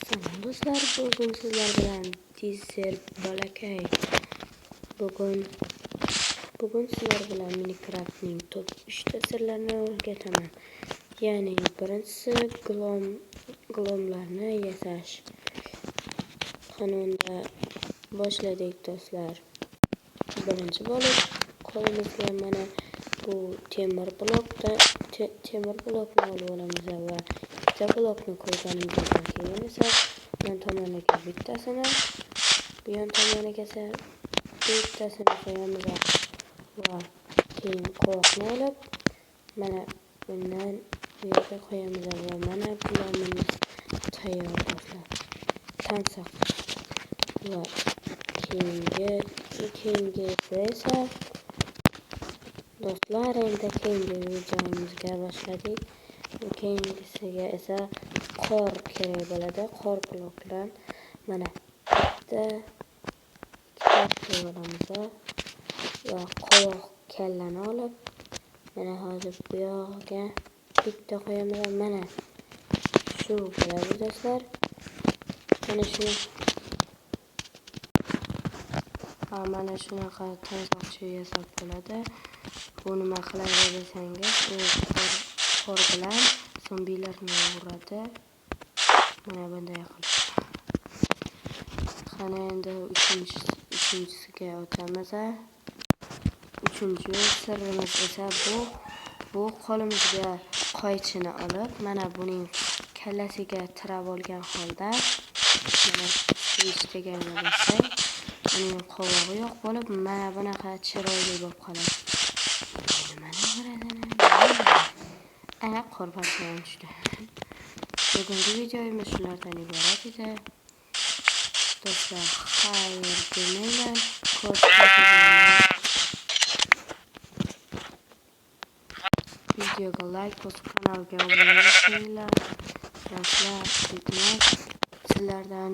Salom do'stlar, bugun sizlar bilan teaser bolakay. Bugun sizlar bilan Minecraftning top 3 ta sirlarini o'rgataman. Ya'ni birinchisi glomlarni yasash. Qanunda boshladik do'stlar. Birinchi bo'lib qo'limizga mana bu temir blokni olib olamiz va bitta blokni qo'yganimizdan keyin esa yon tomoniga bittasini, bu yon tomoniga esa bittasini qo'yamiz va keyin qovoqni olib mana bundan bu yerga qo'yamiz va mana glomimiz tayyor do'stlar. Tansoq va keyingi esa do'stlar, endi keyingi videomizga boshladik. Keyingisiga esa qor kerak bo'ladi. Qor blokdan mana bitta olamiz va qovoq kallani olib mana hozir bu yog'iga bitta qo'yamiz. Mana shu bo'ladi do'stlar. Mana shunaqa tansoqcha yasab bo'ladi. Bu nima qiladi desangiz, bu qor bilan zombilarni uradi. Mana bunday qilib. Qani endi uchinchisiga o'tamiz. Uchinchi sirimiz esa bu qo'limizga qoychini olib mana buning kallasiga tirab olgan holda mana ichidagini bossak, uning qovog'i yo'q bo'lib mana bunaqa chiroyli bo'lib qoladi. Ana qor parchasi tushdi. Bugungi videomiz shulardan iborat edi. Do'stlar, xayr demayman. Videoga like bosib kanalga obuna bo'linglar. Do'stlar, sizlardan